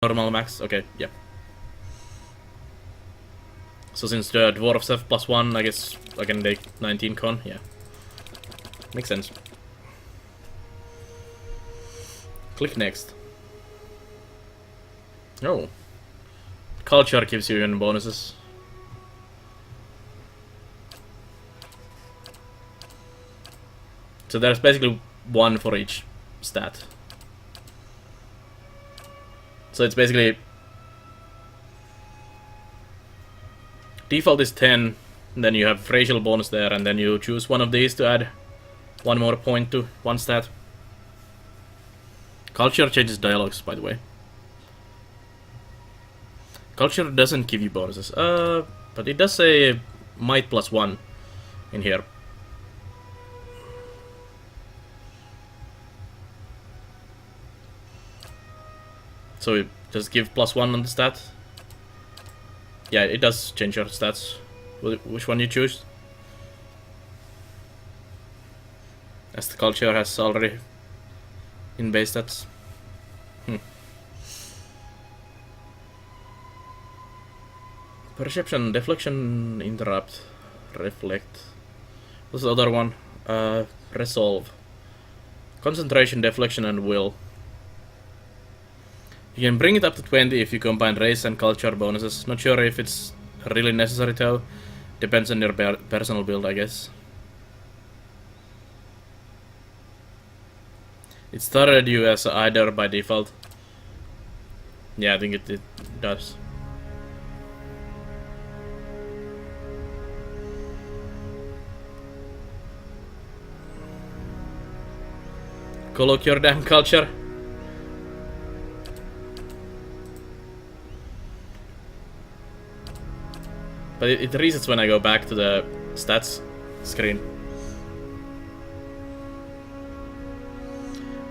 Normal max? Okay, yeah. So since the dwarves have +1, I guess I can take 19 con, yeah. Makes sense. Click next. Oh. Culture gives you even bonuses. So there's basically one for each stat. So it's basically default is 10, then you have racial bonus there, and then you choose one of these to add one more point to one stat. Culture changes dialogues, by the way. Culture doesn't give you bonuses, but it does say might +1 in here. So it does give +1 on the stat. Yeah, it does change your stats. Which one you choose? As the culture has already in base stats. Perception, deflection, interrupt, reflect. What's the other one? Resolve. Concentration, deflection, and will. You can bring it up to 20 if you combine race and culture bonuses. Not sure if it's really necessary though. Depends on your personal build, I guess. It started you as either by default. Yeah, I think it does. Colloque your damn culture. But it resets when I go back to the stats screen.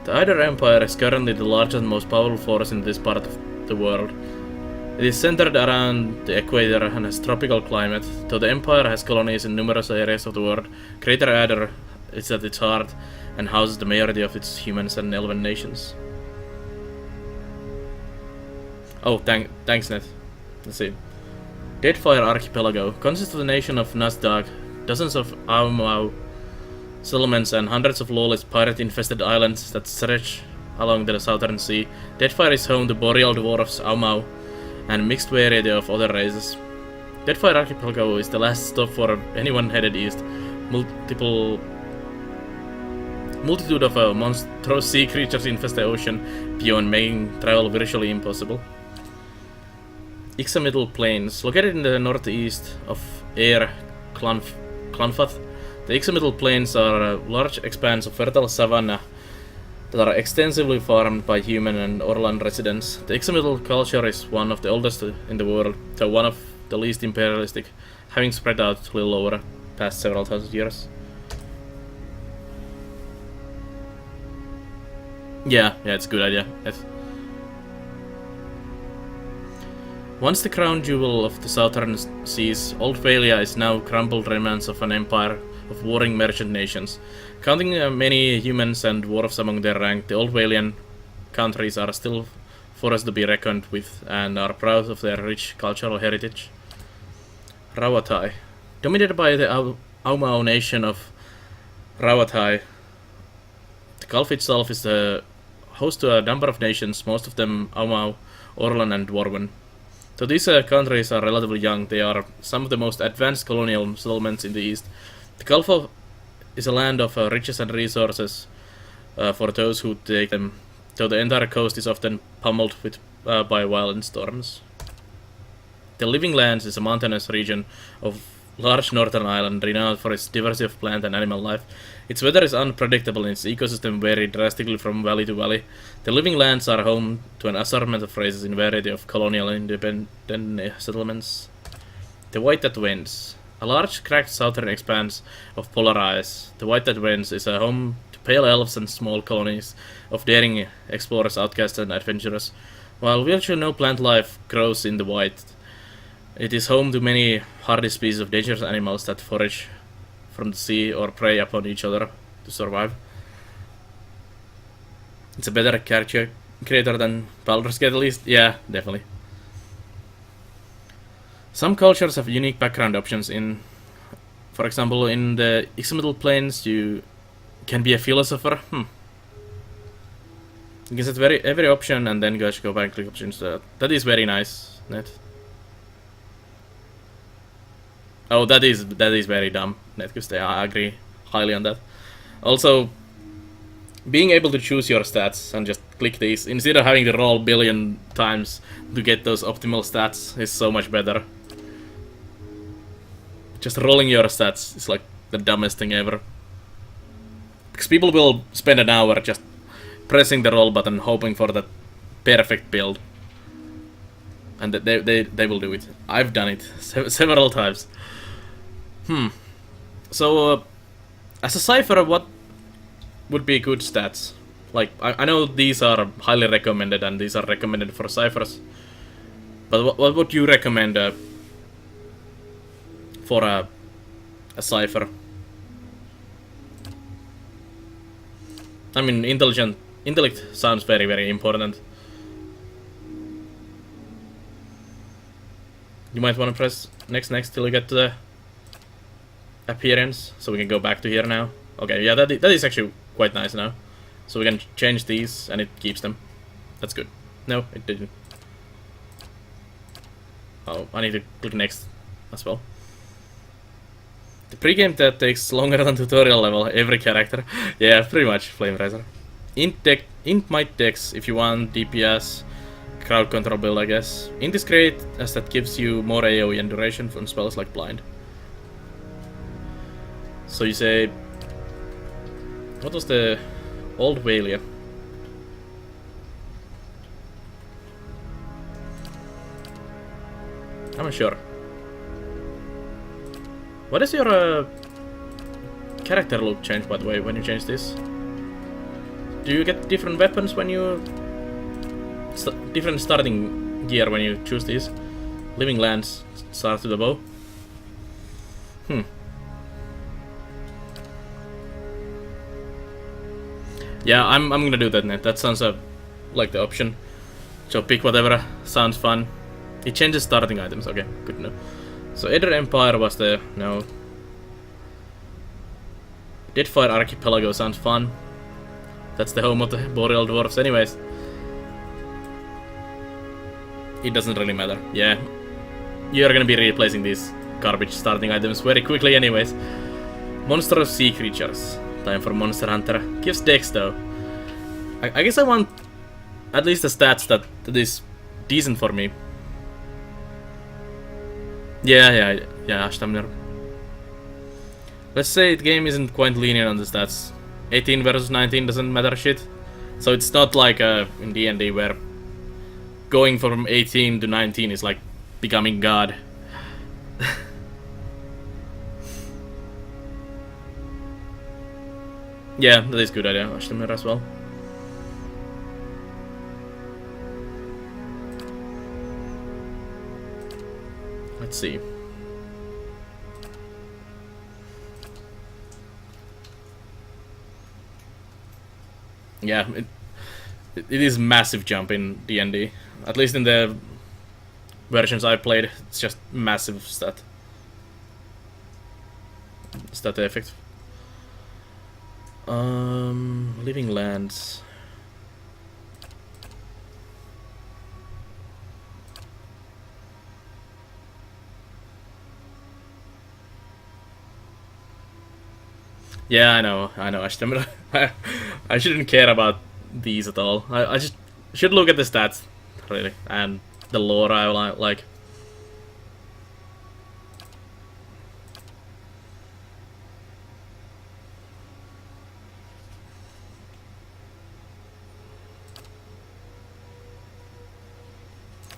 The Eider Empire is currently the largest and most powerful force in this part of the world. It is centered around the equator and has tropical climate. Though the Empire has colonies in numerous areas of the world, Greater Eider is at its heart and houses the majority of its humans and elven nations. Oh, thanks, Net. Let's see. Deadfire Archipelago consists of the nation of Nazdag, dozens of Aumau settlements, and hundreds of lawless pirate-infested islands that stretch along the southern sea. Deadfire is home to boreal dwarves, Aumau, and a mixed variety of other races. Deadfire Archipelago is the last stop for anyone headed east. Multitude of monstrous sea creatures infest the ocean beyond, making travel virtually impossible. Ixamiddle Plains, located in the northeast of Air Clonfath. The Ixamiddle Plains are a large expanse of fertile savanna that are extensively farmed by human and Orlan residents. The Ixamiddle culture is one of the oldest in the world, though one of the least imperialistic, having spread out a little over past several thousand years. Yeah, it's a good idea. Once the crown jewel of the southern seas, Old Valia is now crumbled remnants of an empire of warring merchant nations. Counting many humans and dwarves among their rank, the Old Valian countries are still forced to be reckoned with and are proud of their rich cultural heritage. Rauatai. Dominated by the Aumau nation of Rauatai, the Gulf itself is the host to a number of nations, most of them Aumau, Orlan, and Dwarven. So these countries are relatively young. They are some of the most advanced colonial settlements in the east. The Gulf is a land of riches and resources for those who take them, though the entire coast is often pummeled by violent storms. The Living Lands is a mountainous region of large northern island renowned for its diversity of plant and animal life. Its weather is unpredictable and its ecosystem vary drastically from valley to valley. The Living Lands are home to an assortment of races in variety of colonial independent settlements. The White That Winds. A large cracked southern expanse of polar ice. The White That Winds is a home to pale elves and small colonies of daring explorers, outcasts, and adventurers. While virtually no plant life grows in the White, it is home to many hardy species of dangerous animals that forage from the sea or prey upon each other to survive. It's a better greater than Baldur's Gate at least. Yeah, definitely. Some cultures have unique background options. For example, in the Ixmiddle Plains, you can be a philosopher. You can set every option and then just go back and click options. That is very nice, Net. Oh, that is very dumb, Netcust. I agree highly on that. Also, being able to choose your stats and just click these instead of having to roll a billion times to get those optimal stats is so much better. Just rolling your stats is like the dumbest thing ever. Because people will spend an hour just pressing the roll button hoping for that perfect build. And they will do it. I've done it several times. So, as a Cypher, what would be good stats? Like, I know these are highly recommended and these are recommended for Cyphers. But what would you recommend for a Cypher? I mean, intellect sounds very, very important. You might want to press next till you get to the appearance, so we can go back to here now. Okay, yeah, that is actually quite nice now. So we can change these and it keeps them. That's good. No, it didn't. Oh, I need to click next as well. The pregame that takes longer than tutorial level, every character. Yeah, pretty much, Flamerazer. Int might dex if you want DPS, crowd control build, I guess. Int is great as that gives you more AoE and duration from spells like Blind. So you say... What was the old Valia? I'm not sure. What is your character look change, by the way, when you change this? Do you get different weapons when you... different starting gear when you choose these? Living Lands start with the bow. Yeah, I'm gonna do that, Net. That sounds like the option. So pick whatever sounds fun. It changes starting items. Okay, good to know. So Eder Empire was the... no. Deadfire Archipelago sounds fun. That's the home of the Boreal Dwarfs anyways. It doesn't really matter. Yeah. You're gonna be replacing these garbage starting items very quickly anyways. Monster of Sea Creatures. Time for Monster Hunter. Gives dex though. I guess I want at least the stats that is decent for me. Yeah, Ashtamner. Let's say the game isn't quite lenient on the stats. 18 versus 19 doesn't matter shit. So it's not like in D&D where going from 18 to 19 is like becoming god. Yeah, that is a good idea, Ashtamner as well. Let's see. Yeah, it is massive jump in D&D. At least in the versions I played, it's just massive stat effect. Living Lands. Yeah, I know, Ashton. I shouldn't care about these at all. I just should look at the stats, really, and the lore I like.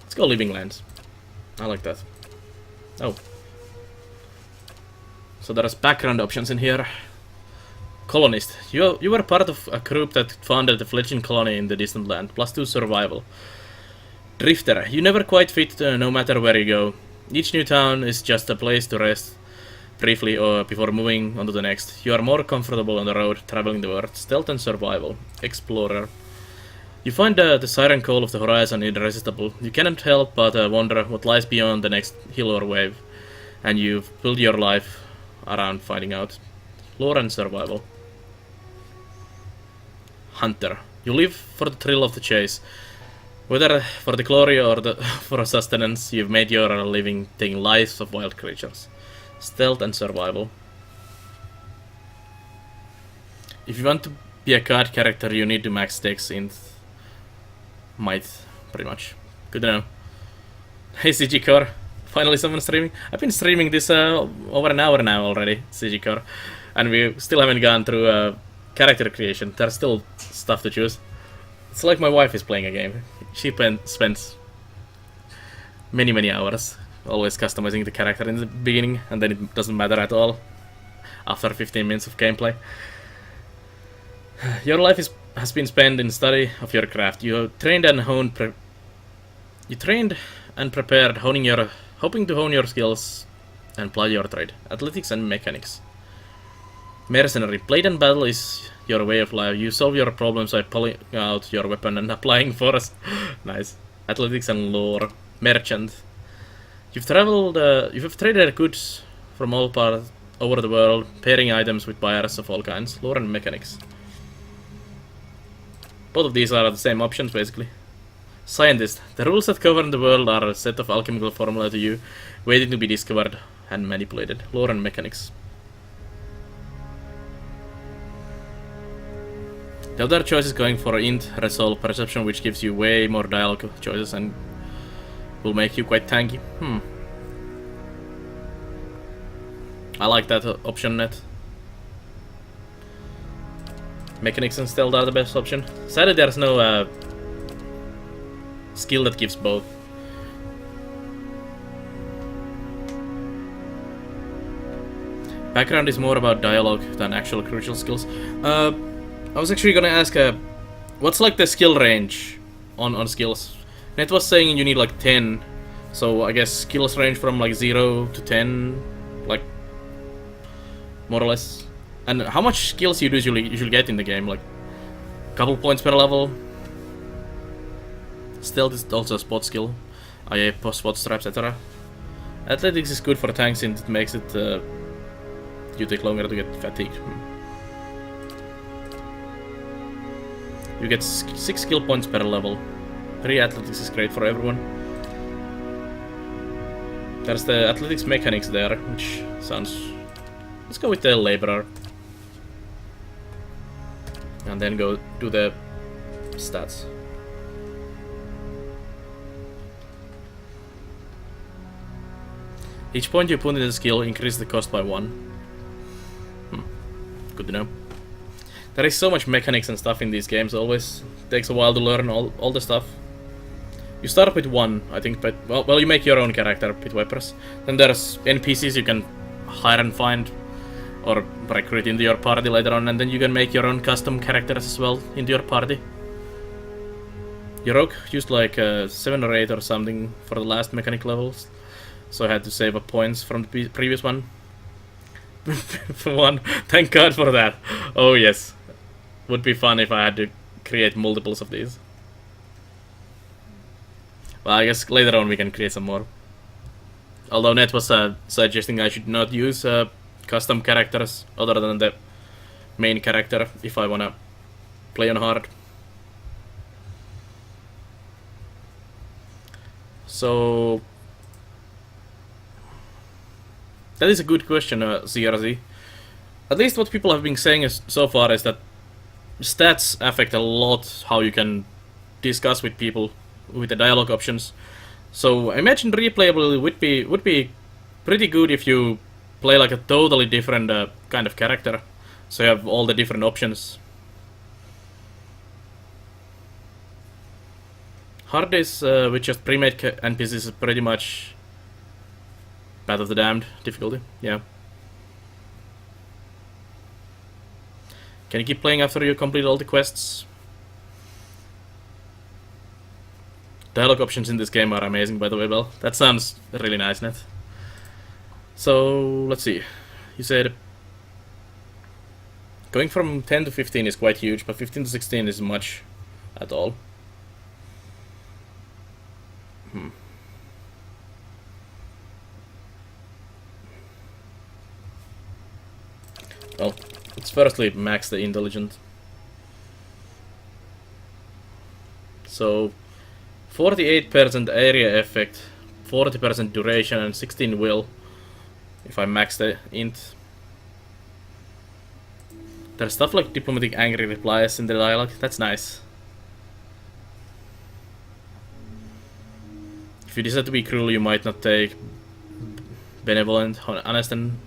Let's go Living Lands. I like that. Oh. So there's background options in here. Colonist. You were part of a group that founded a fledgling colony in the distant land. +2 survival. Drifter. You never quite fit no matter where you go. Each new town is just a place to rest briefly or before moving on to the next. You are more comfortable on the road, traveling the world. Stealth and survival. Explorer. You find the siren call of the horizon irresistible. You cannot help but wonder what lies beyond the next hill or wave, and you've built your life around finding out. Lore and survival. Hunter. You live for the thrill of the chase. Whether for the glory or for sustenance, you've made your living taking lives of wild creatures. Stealth and survival. If you want to be a card character, you need to max dex in might, pretty much. Good to know. Hey CG Core, finally someone streaming. I've been streaming this over an hour now already, CG Core, and we still haven't gone through character creation. There's still stuff to choose. It's like my wife is playing a game. She spends many hours always customizing the character in the beginning, and then it doesn't matter at all after 15 minutes of gameplay. Your life has been spent in study of your craft. You have trained and prepared, hoping to hone your skills and ply your trade, athletics and mechanics. Mercenary. Blade and battle is your way of life. You solve your problems by pulling out your weapon and applying force. Nice. Athletics and lore. Merchant. You've traded goods from all parts over the world, pairing items with buyers of all kinds. Lore and mechanics. Both of these are the same options, basically. Scientist. The rules that govern the world are a set of alchemical formula to you, waiting to be discovered and manipulated. Lore and mechanics. The other choice is going for int, resolve, perception, which gives you way more dialogue choices and will make you quite tanky. I like that option net. Mechanics and stealth are the best option. Sadly, there's no skill that gives both. Background is more about dialogue than actual crucial skills. I was actually gonna ask, what's like the skill range on skills? Net was saying you need like 10, so I guess skills range from like 0 to 10, like more or less. And how much skills you usually get in the game? Like a couple points per level. Stealth is also a spot skill. IA spot straps, etc. Athletics is good for tanks since it makes it you take longer to get fatigued. You get 6 skill points per level. 3 athletics is great for everyone. There's the athletics mechanics there, which sounds... Let's go with the laborer. And then go do the stats. Each point you put in the skill increases the cost by 1. Good to know. There is so much mechanics and stuff in these games, always takes a while to learn all the stuff. You start with 1, I think, but well, you make your own character, Pit Vipers. Then there's NPCs you can hire and find, or recruit into your party later on, and then you can make your own custom characters as well into your party. Your rogue used like 7 or 8 or something for the last mechanic levels, so I had to save up points from the previous one. For one, thank God for that. Oh yes, would be fun if I had to create multiples of these. Well, I guess later on we can create some more. Although Net was suggesting I should not use custom characters other than the main character if I wanna play on hard. So that is a good question, CRZ. At least what people have been saying so far is that stats affect a lot how you can discuss with people with the dialogue options. So I imagine replayability would be pretty good if you play like a totally different kind of character, so you have all the different options. Hard is with just pre-made NPCs is pretty much Path of the Damned difficulty, yeah. Can you keep playing after you complete all the quests? Dialogue options in this game are amazing, by the way. Well, that sounds really nice, Net. So, let's see. You said going from 10 to 15 is quite huge, but 15 to 16 is much at all. Well, let's firstly max the intelligent. So 48% area effect, 40% duration, and 16 will. If I max the int. There's stuff like diplomatic angry replies in the dialogue. That's nice. If you decide to be cruel, you might not take benevolent, honest, and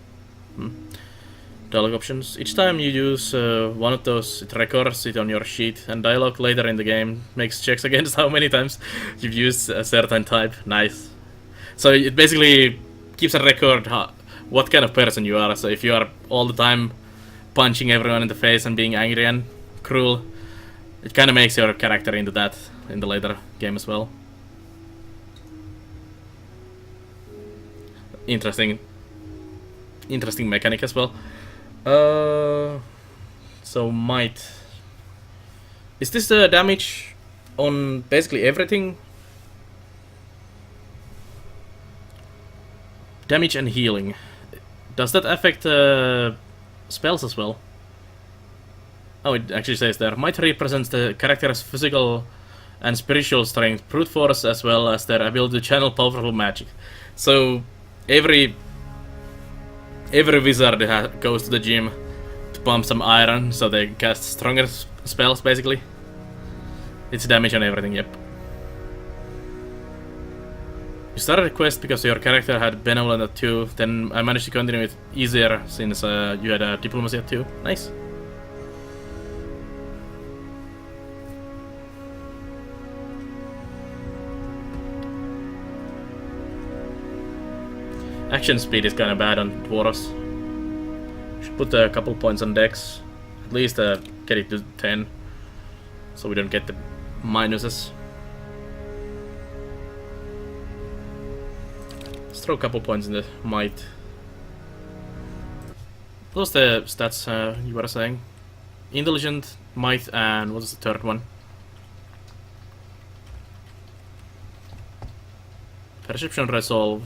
dialogue options. Each time you use one of those, it records it on your sheet, and dialogue later in the game makes checks against how many times you've used a certain type. Nice. So it basically keeps a record what kind of person you are. So if you are all the time punching everyone in the face and being angry and cruel, it kind of makes your character into that in the later game as well. Interesting mechanic as well. So might. Is this the damage on basically everything? Damage and healing. Does that affect spells as well? Oh, it actually says there. Might represents the character's physical and spiritual strength, brute force, as well as their ability to channel powerful magic. So every wizard goes to the gym to pump some iron, so they cast stronger spells, basically. It's damage on everything, yep. You started a quest because your character had benevolent at 2, then I managed to continue it easier since you had a diplomacy at 2. Nice. Action speed is kinda bad on dwarves. Should put a couple points on dex. At least get it to 10. So we don't get the minuses. Let's throw a couple points in the might. What was the stats you were saying? Intelligent, might, and what was the third one? Perception, resolve.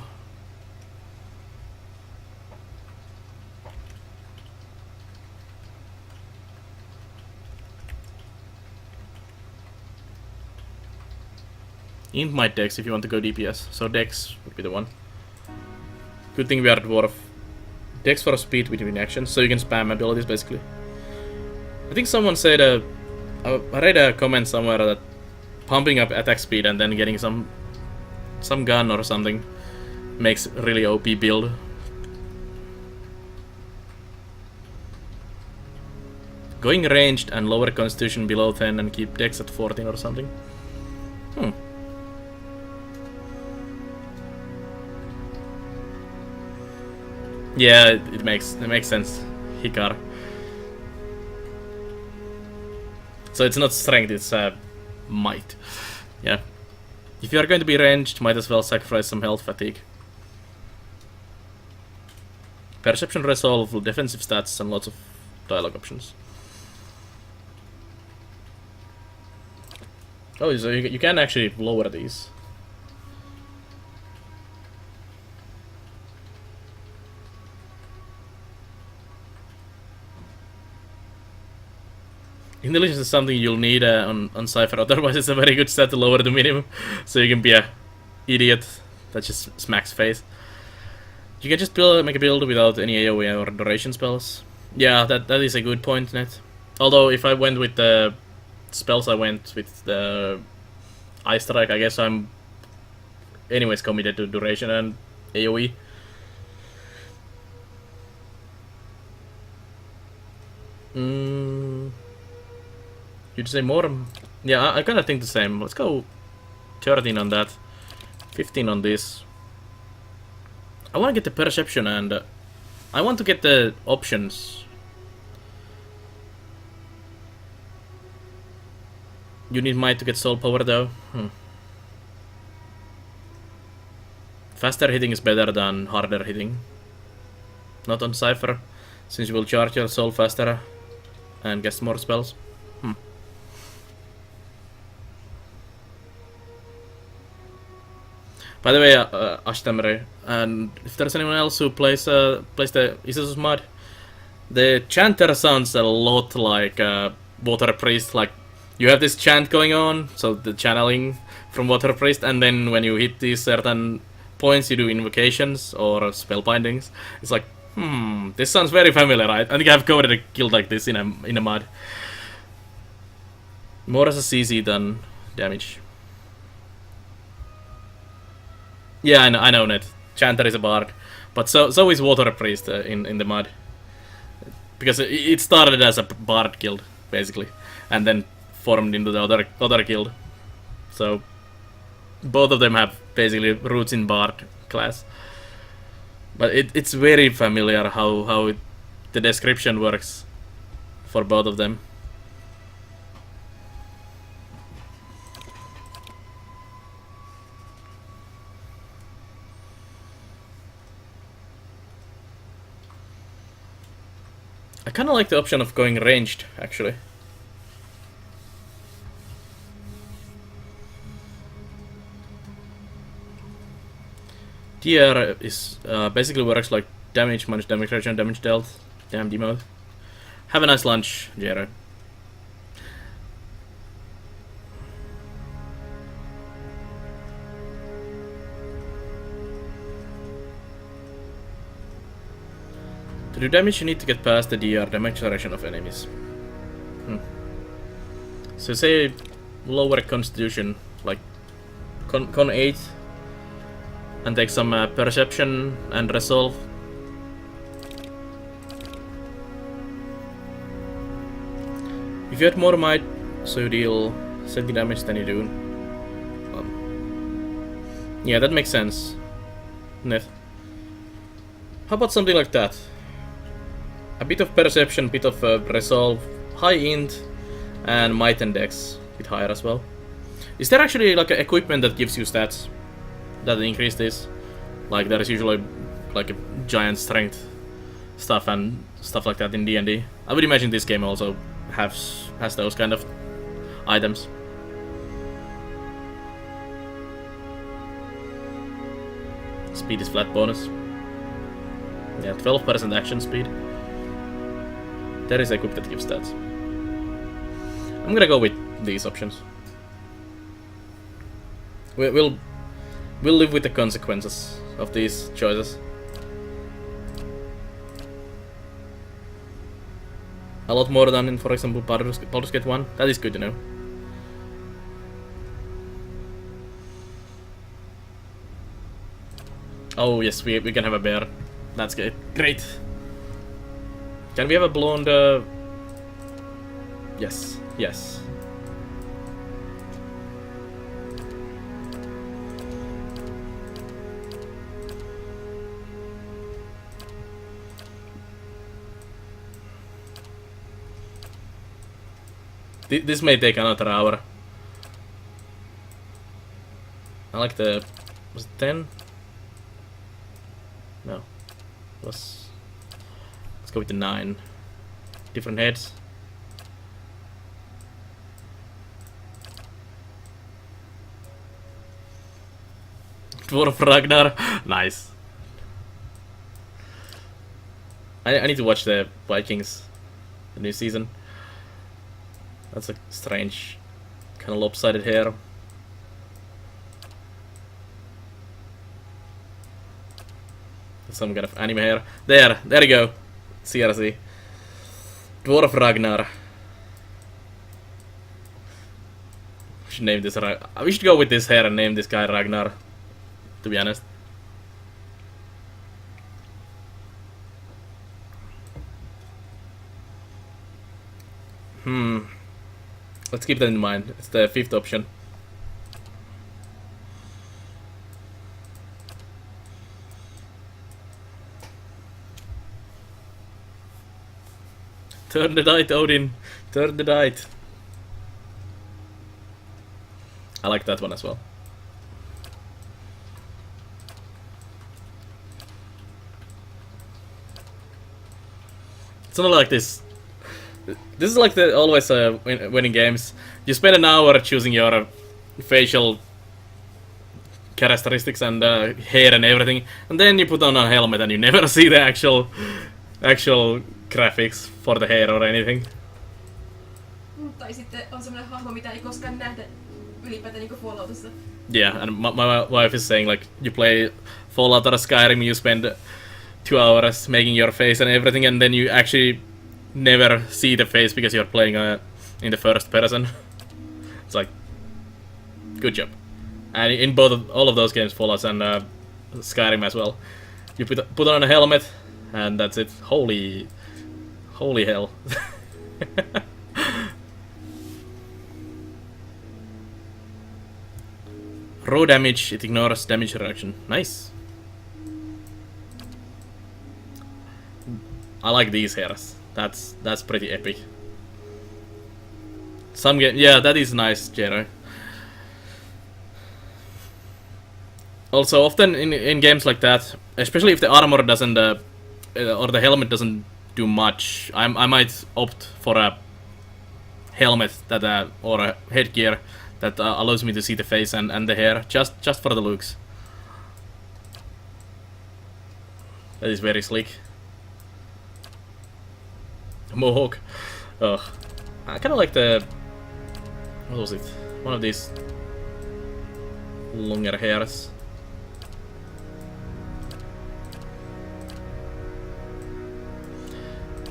Int might dex if you want to go DPS, so dex would be the one. Good thing we are dwarf. Dex for speed between actions, so you can spam abilities basically. I think someone said, I read a comment somewhere that pumping up attack speed and then getting some gun or something makes really OP build. Going ranged and lower constitution below 10 and keep dex at 14 or something. Yeah, it makes sense. Hikar. So it's not strength, it's might. Yeah. If you are going to be ranged, might as well sacrifice some health fatigue. Perception, resolve, defensive stats, and lots of dialogue options. Oh, so you can actually lower these. Intelligence is something you'll need on Cypher, otherwise it's a very good stat to lower the minimum, so you can be a idiot that just smacks face. You can just make a build without any AoE or duration spells. Yeah, that is a good point, Net. Although if I went with the spells I went with the Ice Strike, I guess I'm anyways committed to duration and AoE. You'd say more? Yeah, I kind of think the same. Let's go 13 on that, 15 on this. I want to get the perception and I want to get the options. You need might to get soul power though. Faster hitting is better than harder hitting. Not on Cypher, since you will charge your soul faster and get more spells. By the way, Ashtamre, and if there's anyone else who plays the Isus mod, the chanter sounds a lot like Water Priest. Like you have this chant going on, so the channeling from Water Priest, and then when you hit these certain points, you do invocations or spell bindings. It's like, this sounds very familiar. I think I've coded a guild like this in a mod. More as a CC than damage. Yeah, I know Ned. Chanter is a bard, but so is Water Priest in the mod, because it started as a bard guild basically, and then formed into the other guild. So both of them have basically roots in bard class, but it's very familiar how the description works for both of them. I kind of like the option of going ranged, actually. TR is basically works like damage minus damage reduction, damage dealt. Damn demote. Have a nice lunch, Jero. To do damage, you need to get past the DR, damage direction of enemies. So say lower constitution, like con 8, and take some perception and resolve. If you had more might, so you deal 70 damage than you do. Yeah, that makes sense. Net. How about something like that? A bit of perception, bit of resolve, high int, and might and dex, a bit higher as well. Is there actually like an equipment that gives you stats that increase this? Like there is usually like a giant strength stuff and stuff like that in D&D. I would imagine this game also has those kind of items. Speed is flat bonus. Yeah, 12% action speed. There is a equip that gives stats. I'm gonna go with these options. We'll live with the consequences of these choices. A lot more than in, for example, Baldur's Gate 1. That is good to know. Oh yes, we can have a bear. That's good. Great. Can we have a blonde? Yes. Yes. This may take another hour. I like the... was it 10? No. It was... let's go with the 9. Different heads. Dwarf Ragnar. Nice. I need to watch the Vikings, the new season. That's a strange, kind of lopsided hair. Some kind of anime hair. There you go. CRC. Dwarf Ragnar. We should name this. We should go with this hair and name this guy Ragnar. To be honest. Let's keep that in mind. It's the 5th option. Turn the dice, Odin. Turn the dice. I like that one as well. It's not like this. This is like the always winning games. You spend an hour choosing your facial characteristics and hair and everything, and then you put on a helmet and you never see the actual graphics for the hair or anything. Tai sitten on semmoinen hahmo, mitä ei koskaan nähdä ylipäätään niinku Falloutissa. Yeah, and my wife is saying like you play Fallout or Skyrim, you spend 2 hours making your face and everything, and then you actually never see the face because you're playing in the first person. It's like, good job. And in all of those games, Fallout and Skyrim as well, you put on a helmet, and that's it. Holy hell! Raw damage, it ignores damage reduction. Nice. I like these hairs. That's pretty epic. Some game, yeah, that is nice, Jero. Also, often in games like that, especially if the armor doesn't or the helmet doesn't do much, I might opt for a helmet that or a headgear that allows me to see the face and the hair just for the looks. That is very slick. Mohawk. Ugh. I kind of like the... What was it? One of these longer hairs.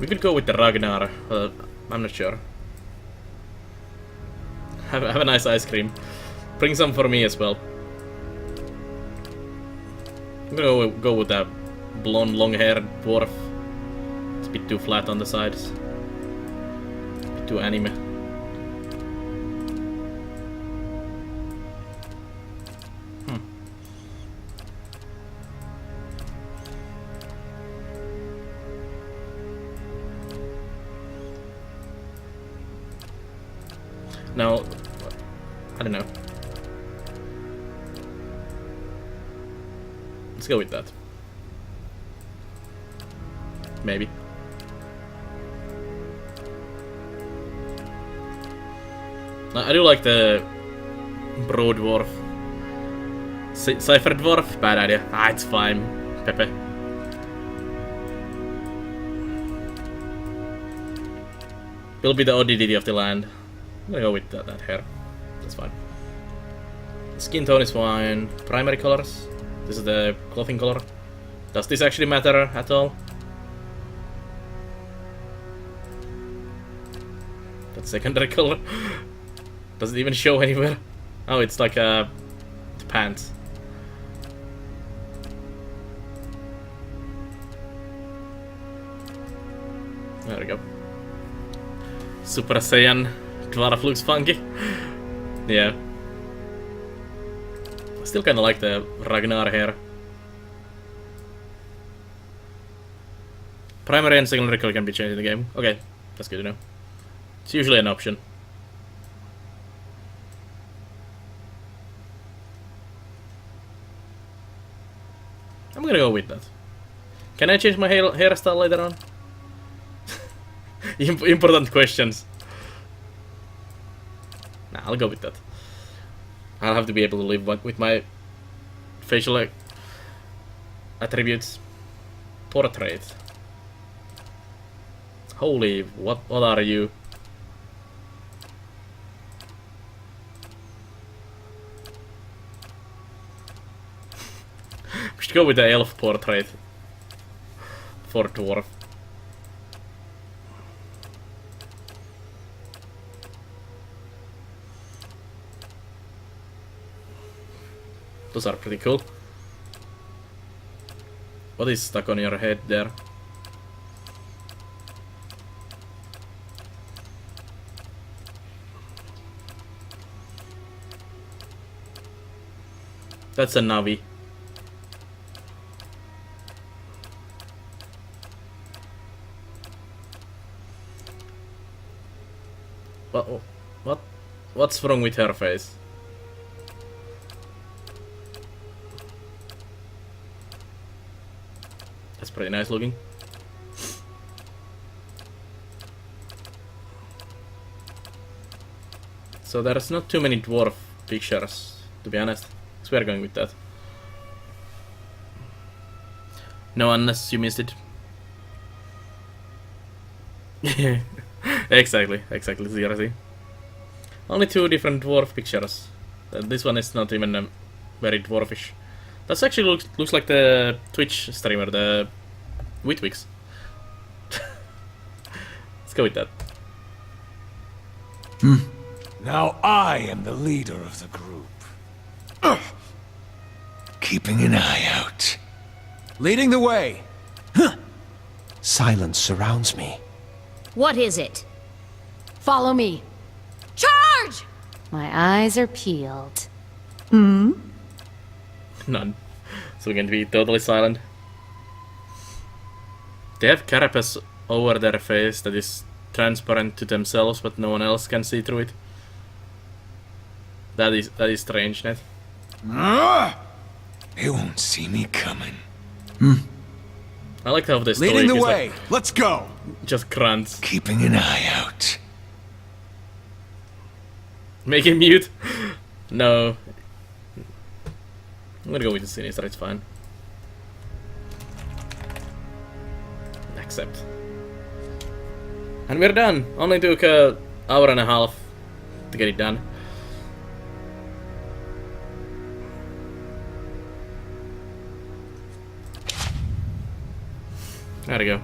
We could go with the Ragnar, I'm not sure. Have a nice ice cream. Bring some for me as well. I'm gonna go with that blonde, long-haired dwarf. It's a bit too flat on the sides. A bit too anime. No, I don't know. Let's go with that. Maybe. I do like the Bro Dwarf. Cypher Dwarf? Bad idea. Ah, it's fine. Pepe. Will be the oddity of the land. I'm gonna go with that hair. That's fine. Skin tone is fine. Primary colors. This is the clothing color. Does this actually matter at all? That secondary color. Does it even show anywhere? Oh, it's like the pants. There we go. Super Saiyan Dwarf looks funky. Yeah. I still kinda like the Ragnar hair. Primary and secondary color can be changed in the game. Okay, that's good to know. It's usually an option. I'm gonna go with that. Can I change my hairstyle later on? Important questions. Nah, I'll go with that. I'll have to be able to live with my facial attributes. Portrait. Holy, what are you? We should go with the elf portrait for dwarf. Those are pretty cool. What is stuck on your head there? That's a Navi. What's wrong with her face? That's pretty nice looking. So there's not too many dwarf pictures, to be honest. So we're going with that. No, unless you missed it. exactly, seriously. Only 2 different dwarf pictures. This one is not even very dwarfish. That actually looks like the Twitch streamer, the Witwix. Let's go with that. Now I am the leader of the group. Keeping an eye out. Leading the way. Silence surrounds me. What is it? Follow me. Charge! My eyes are peeled. None. So we're going to be totally silent. They have carapace over their face that is transparent to themselves, but no one else can see through it. That is strange, Ned. They won't see me coming. I like how this Leading the is way. like Let's go. just grunts. Keeping an eye out. Make him mute. No. I'm gonna go with the Sinister, it's fine. Accept. And we're done. Only took an hour and a half to get it done. There we go.